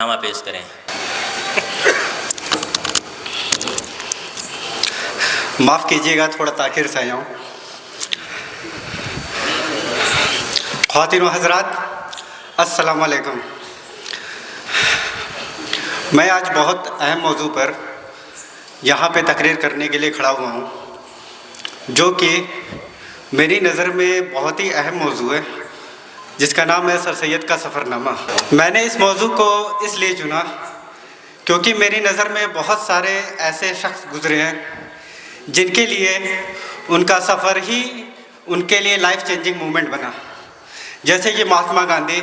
नामा पेश करें। माफ़ कीजिएगा, थोड़ा ताख़िर से आया हूँ। ख़वातीन व हज़रात, अस्सलाम वालेकुम। मैं आज बहुत अहम मौजू पर यहाँ पे तकरीर करने के लिए खड़ा हुआ हूँ, जो कि मेरी नज़र में बहुत ही अहम मौजू है, जिसका नाम है सर सैयद का सफ़रनामा। मैंने इस मौजू को इसलिए चुना क्योंकि मेरी नज़र में बहुत सारे ऐसे शख्स गुज़रे हैं जिनके लिए उनका सफ़र ही उनके लिए लाइफ चेंजिंग मूवमेंट बना। जैसे कि महात्मा गांधी,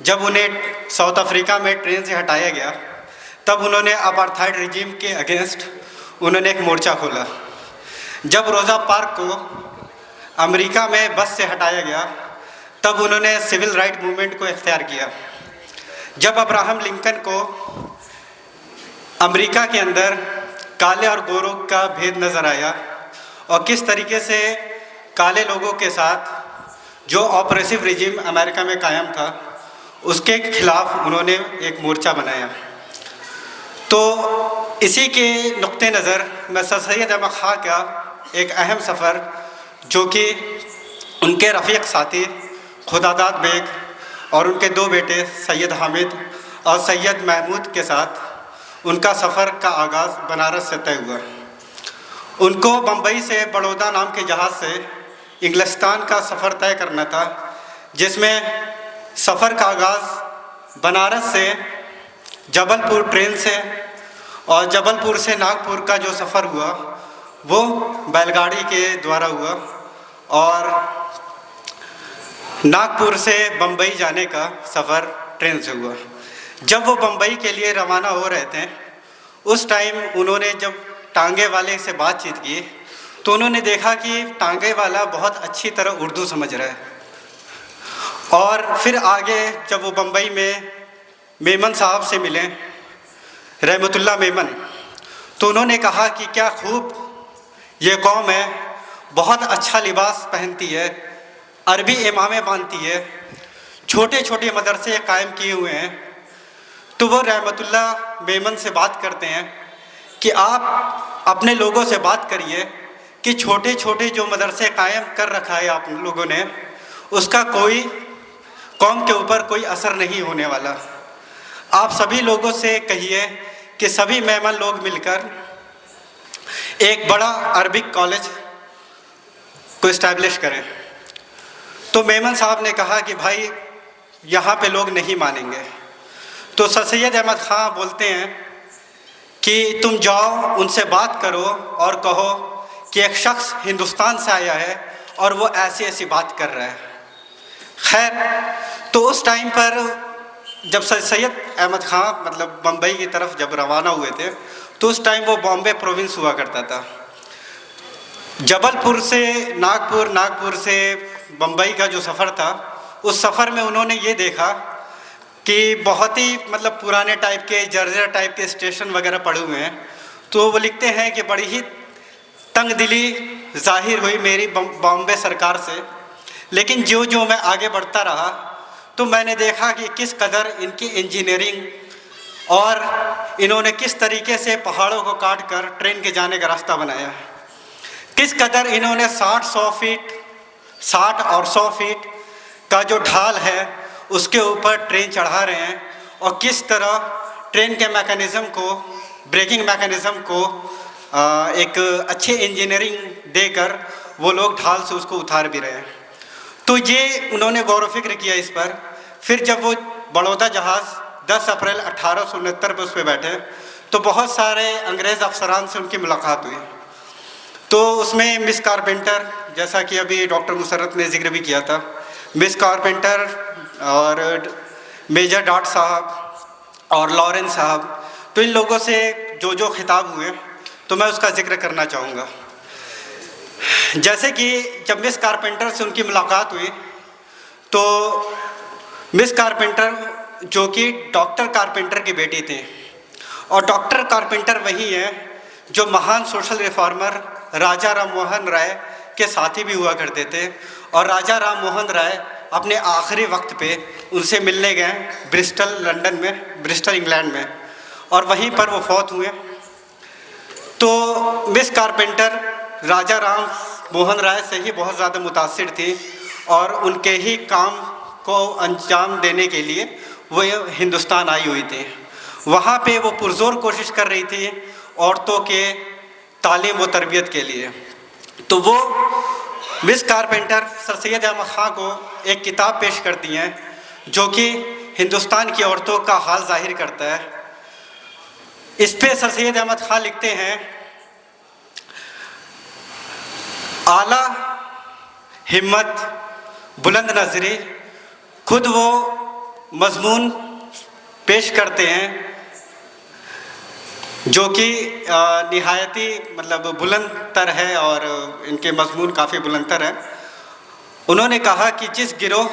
जब उन्हें साउथ अफ्रीका में ट्रेन से हटाया गया, तब उन्होंने अपार्थाइड रिजीम के अगेंस्ट उन्होंने एक मोर्चा खोला। जब रोज़ा पार्क को अमेरिका में बस से हटाया गया, तब उन्होंने सिविल राइट मूवमेंट को इख्तियार किया। जब अब्राहम लिंकन को अमेरिका के अंदर काले और गोरों का भेद नज़र आया और किस तरीके से काले लोगों के साथ जो ऑपरेसिव रिजीम अमेरिका में कायम था, उसके खिलाफ उन्होंने एक मोर्चा बनाया। तो इसी के नुक्ते नज़र मैं सर सैयद अहमद खां का एक अहम सफ़र, जो कि उनके रफ़ीक साथी खुदादाद बेग और उनके दो बेटे सैयद हामिद और सैयद महमूद के साथ उनका सफ़र का आगाज़ बनारस से तय हुआ। उनको बम्बई से बड़ौदा नाम के जहाज़ से इंग्लिस्तान का सफ़र तय करना था, जिसमें सफ़र का आगाज़ बनारस से जबलपुर ट्रेन से और जबलपुर से नागपुर का जो सफ़र हुआ वो बैलगाड़ी के द्वारा हुआ और नागपुर से बम्बई जाने का सफ़र ट्रेन से हुआ। जब वो बम्बई के लिए रवाना हो रहे थे, उस टाइम उन्होंने जब टांगे वाले से बातचीत की तो उन्होंने देखा कि टांगे वाला बहुत अच्छी तरह उर्दू समझ रहा है। और फिर आगे जब वो बम्बई में मेमन साहब से मिले, रहमतुल्लाह मेमन, तो उन्होंने कहा कि क्या खूब ये कौम है, बहुत अच्छा लिबास पहनती है, अरबी इमामे बांधती है, छोटे छोटे मदरसे कायम किए हुए हैं। तो वो रहमतुल्लाह मेमन से बात करते हैं कि आप अपने लोगों से बात करिए कि छोटे छोटे जो मदरसे कायम कर रखा है आप लोगों ने, उसका कोई कौम के ऊपर कोई असर नहीं होने वाला। आप सभी लोगों से कहिए कि सभी मेमन लोग मिलकर एक बड़ा अरबिक कॉलेज को इस्टेब्लिश करें। तो मेमन साहब ने कहा कि भाई यहाँ पे लोग नहीं मानेंगे। तो सर सैयद अहमद खां बोलते हैं कि तुम जाओ, उनसे बात करो और कहो कि एक शख्स हिंदुस्तान से आया है और वो ऐसी ऐसी बात कर रहा है। खैर, तो उस टाइम पर जब सर सैयद अहमद खां मतलब बम्बई की तरफ जब रवाना हुए थे, तो उस टाइम वो बॉम्बे प्रोविंस हुआ करता था। जबलपुर से नागपुर, नागपुर से बम्बई का जो सफ़र था, उस सफ़र में उन्होंने ये देखा कि बहुत ही मतलब पुराने टाइप के जर्जर टाइप के स्टेशन वगैरह पड़े हुए हैं। तो वो लिखते हैं कि बड़ी ही तंग दिली ज़ाहिर हुई मेरी बॉम्बे सरकार से, लेकिन जो जो मैं आगे बढ़ता रहा तो मैंने देखा कि किस कदर इनकी इंजीनियरिंग और इन्होंने किस तरीके से पहाड़ों को काट कर ट्रेन के जाने का रास्ता बनाया है, किस कदर इन्होंने 60 और 100 फीट का जो ढाल है उसके ऊपर ट्रेन चढ़ा रहे हैं और किस तरह ट्रेन के मैकेनिज़्म को, ब्रेकिंग मैकेनिज़्म को एक अच्छे इंजीनियरिंग देकर वो लोग ढाल से उसको उतार भी रहे हैं। तो ये उन्होंने गौर व फिक्र किया इस पर। फिर जब वो बड़ौदा जहाज़ 10 अप्रैल 1869 पर उस पर बैठे, तो बहुत सारे अंग्रेज़ अफसरान से उनकी मुलाकात हुई। तो उसमें मिस कारपेंटर, जैसा कि अभी डॉक्टर मुसर्रत ने जिक्र भी किया था, मिस कारपेंटर और मेजर डॉट साहब और लॉरेंस साहब, तो इन लोगों से जो जो खिताब हुए तो मैं उसका जिक्र करना चाहूँगा। जैसे कि जब मिस कारपेंटर से उनकी मुलाकात हुई, तो मिस कारपेंटर जो कि डॉक्टर कारपेंटर की बेटी थी, और डॉक्टर कारपेंटर वही है जो महान सोशल रिफॉर्मर राजा राम मोहन राय के साथी भी हुआ करते थे। और राजा राम मोहन राय अपने आखिरी वक्त पे उनसे मिलने गए ब्रिस्टल लंदन में, ब्रिस्टल इंग्लैंड में, और वहीं पर वो फौत हुए। तो मिस कारपेंटर राजा राम मोहन राय से ही बहुत ज़्यादा मुतासिर थी और उनके ही काम को अंजाम देने के लिए वो हिंदुस्तान आई हुई थी। वहाँ पे वो पुरज़ोर कोशिश कर रही थी औरतों के तालीम व तरबियत के लिए। तो वो Miss Carpenter sir Syed Ahmed Khan को एक किताब पेश करती हैं जो कि हिंदुस्तान की औरतों का हाल जाहिर करता है। इस पे सर सैयद अहमद ख़ान लिखते हैं, आला हिम्मत, बुलंद नज़री, खुद वो मज़मून पेश करते हैं जो कि निहायती मतलब बुलंद तर है और इनके मज़मून काफ़ी बुलंद तर है। उन्होंने कहा कि जिस गिरोह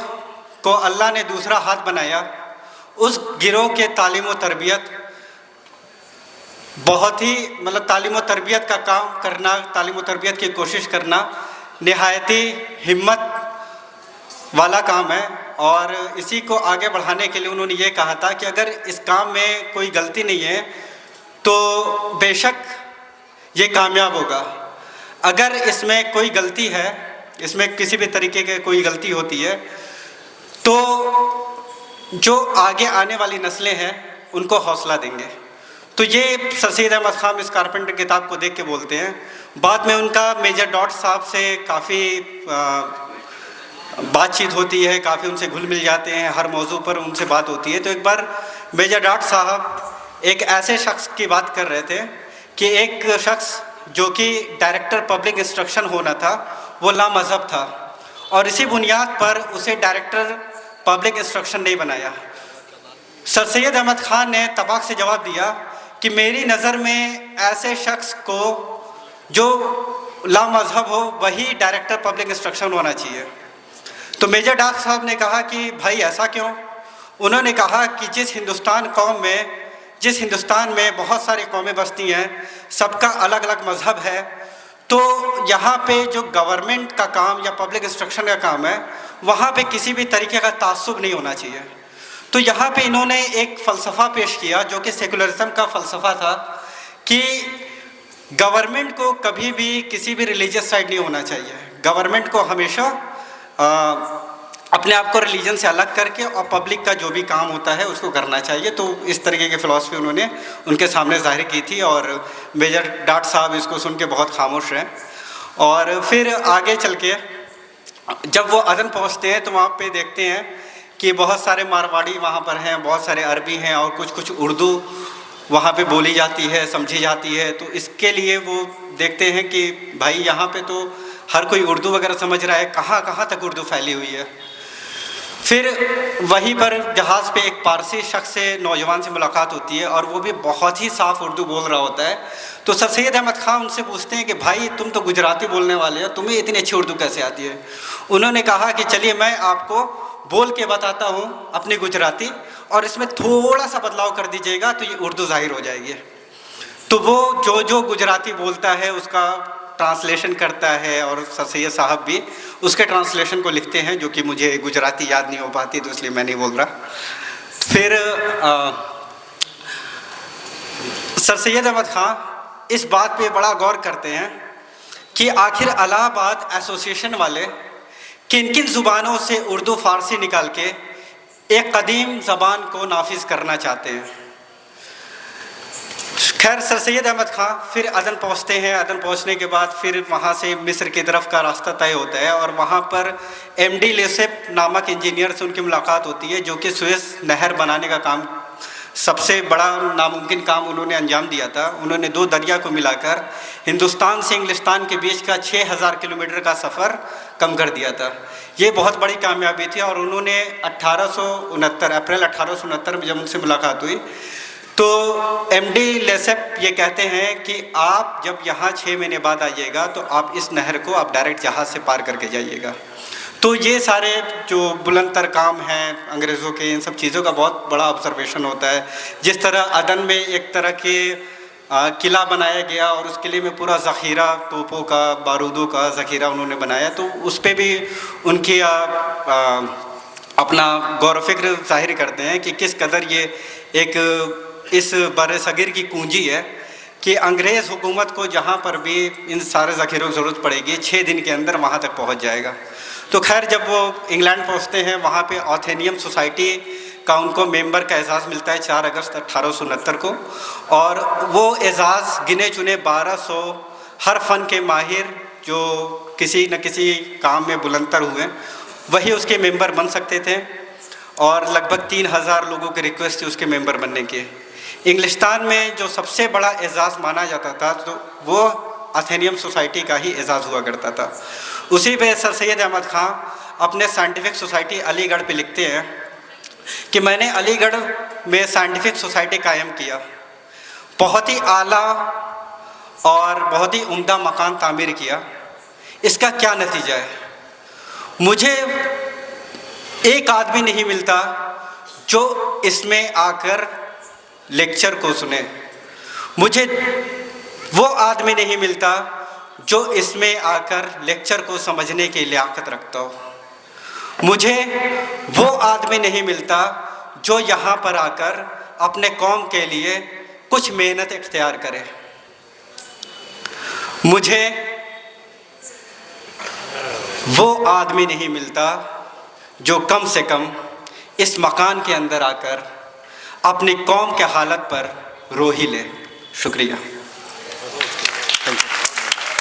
को अल्लाह ने दूसरा हाथ बनाया, उस गिरोह के तालीम व तरबियत बहुत ही मतलब तालीम व तरबियत का काम करना, तालीम व तरबियत की कोशिश करना निहायती हिम्मत वाला काम है। और इसी को आगे बढ़ाने के लिए उन्होंने ये कहा था कि अगर इस काम में कोई गलती नहीं है तो बेशक ये कामयाब होगा। अगर इसमें कोई गलती है, इसमें किसी भी तरीके की कोई गलती होती है, तो जो आगे आने वाली नस्लें हैं उनको हौसला देंगे। तो ये सर सैयद अहमद ख़ान इस कारपेंटर किताब को देख के बोलते हैं। बाद में उनका मेजर डॉट साहब से काफ़ी बातचीत होती है, काफ़ी उनसे घुल मिल जाते हैं, हर मौजू पर उनसे बात होती है। तो एक बार मेजर डॉट साहब एक ऐसे शख्स की बात कर रहे थे कि एक शख्स जो कि डायरेक्टर पब्लिक इंस्ट्रक्शन होना था वो लामज़हब था और इसी बुनियाद पर उसे डायरेक्टर पब्लिक इंस्ट्रक्शन नहीं बनाया। सर सैयद अहमद ख़ान ने तबाक से जवाब दिया कि मेरी नज़र में ऐसे शख्स को जो लामज़हब हो वही डायरेक्टर पब्लिक इंस्ट्रक्शन होना चाहिए। तो मेजर डॉट साहब ने कहा कि भाई ऐसा क्यों? उन्होंने कहा कि जिस हिंदुस्तान में बहुत सारी कौमें बसती हैं, सबका अलग अलग मज़हब है, तो यहाँ पे जो गवर्नमेंट का काम या पब्लिक इंस्ट्रक्शन का काम है वहाँ पे किसी भी तरीके का तासुब नहीं होना चाहिए। तो यहाँ पे इन्होंने एक फ़लसफ़ा पेश किया जो कि सेकुलरिज़म का फ़लसफ़ा था कि गवर्नमेंट को कभी भी किसी भी रिलीजियस साइड नहीं होना चाहिए। गवर्नमेंट को हमेशा अपने आप को रिलीजन से अलग करके और पब्लिक का जो भी काम होता है उसको करना चाहिए। तो इस तरीके की फ़िलासफ़ी उन्होंने उनके सामने ज़ाहिर की थी और मेजर डॉट साहब इसको सुन के बहुत खामोश रहे। और फिर आगे चल के जब वो अदन पहुँचते हैं तो वहाँ पे देखते हैं कि बहुत सारे मारवाड़ी वहाँ पर हैं, बहुत सारे अरबी हैं और कुछ उर्दू वहाँ पे बोली जाती है, समझी जाती है। तो इसके लिए वो देखते हैं कि भाई यहाँ पे तो हर कोई उर्दू वगैरह समझ रहा है, कहाँ कहाँ तक उर्दू फैली हुई है। फिर वहीं पर जहाज़ पे एक पारसी शख्स से, नौजवान से मुलाकात होती है और वो भी बहुत ही साफ़ उर्दू बोल रहा होता है। तो सर सैयद अहमद ख़ान उनसे पूछते हैं कि भाई तुम तो गुजराती बोलने वाले हो, तुम्हें इतनी अच्छी उर्दू कैसे आती है? उन्होंने कहा कि चलिए मैं आपको बोल के बताता हूँ अपनी गुजराती और इसमें थोड़ा सा बदलाव कर दीजिएगा तो ये उर्दू ज़ाहिर हो जाएगी। तो वो जो गुजराती बोलता है उसका ट्रांसलेशन करता है और सर सैयद साहब भी उसके ट्रांसलेशन को लिखते हैं, जो कि मुझे गुजराती याद नहीं हो पाती तो इसलिए मैं नहीं बोल रहा। फिर सर सैयद अहमद ख़ान इस बात पे बड़ा गौर करते हैं कि आखिर इलाहाबाद एसोसिएशन वाले किन किन ज़ुबानों से उर्दू फ़ारसी निकाल के एक कदीम ज़बान को नाफिज करना चाहते हैं। खैर सर सैयद अहमद ख़ान फिर अदन पहुँचते हैं। अदन पहुँचने के बाद फिर वहाँ से मिस्र की तरफ का रास्ता तय होता है और वहाँ पर एमडी लेसेप नामक इंजीनियर से उनकी मुलाकात होती है, जो कि सुएज़ नहर बनाने का काम, सबसे बड़ा नामुमकिन काम उन्होंने अंजाम दिया था। उन्होंने 2 दरिया को मिलाकर हिंदुस्तान से इंग्लिस्तान के बीच का 6000 किलोमीटर का सफ़र कम कर दिया था। ये बहुत बड़ी कामयाबी थी और उन्होंने 1869 अप्रैल 1869 में जब उनसे मुलाकात हुई तो एमडी लेसेप ये कहते हैं कि आप जब यहाँ 6 महीने बाद आइएगा तो आप इस नहर को आप डायरेक्ट जहाज़ से पार करके जाइएगा। तो ये सारे जो बुलंदतर काम हैं अंग्रेज़ों के, इन सब चीज़ों का बहुत बड़ा ऑब्जर्वेशन होता है। जिस तरह अदन में एक तरह के किला बनाया गया और उसके लिए में पूरा ज़ख़ीरा, तोपों का, बारूदों का ज़ख़ीरा उन्होंने बनाया, तो उस पर भी उनकी अपना गौर फिक्र जाहिर करते हैं कि किस कदर ये एक इस बर-ए-सग़ीर की पूंजी है कि अंग्रेज़ हुकूमत को जहाँ पर भी इन सारे ज़ख़ीरों की ज़रूरत पड़ेगी 6 दिन के अंदर वहाँ तक पहुँच जाएगा। तो खैर जब वो इंग्लैंड पहुँचते हैं वहाँ पे ऑथेनियम सोसाइटी का उनको मेंबर का एजाज़ मिलता है 4 अगस्त 1869 को, और वो एजाज़ गिने चुने 1200 हर फ़न के माहिर जो किसी न किसी काम में बुलंदतर हुए वही उसके मेंबर बन सकते थे, और लगभग 3000 लोगों की रिक्वेस्ट थी उसके मेंबर बनने की। इंग्लिस्तान में जो सबसे बड़ा एजाज़ माना जाता था तो वो ऑथेनियम सोसाइटी का ही एजाज़ हुआ करता था। उसी पे सर सैयद अहमद ख़ां अपने साइंटिफिक सोसाइटी अलीगढ़ पे लिखते हैं कि मैंने अलीगढ़ में साइंटिफिक सोसाइटी कायम किया, बहुत ही आला और बहुत ही उम्दा मकान तामीर किया। इसका क्या नतीजा है? मुझे एक आदमी नहीं मिलता जो इसमें आकर लेक्चर को सुने, मुझे वो आदमी नहीं मिलता जो इसमें आकर लेक्चर को समझने की लियाकत रखता हो, मुझे वो आदमी नहीं मिलता जो यहाँ पर आकर अपने कौम के लिए कुछ मेहनत इख्तियार करे, मुझे वो आदमी नहीं मिलता जो कम से कम इस मकान के अंदर आकर अपनी कौम के हालत पर रो ही ले। शुक्रिया।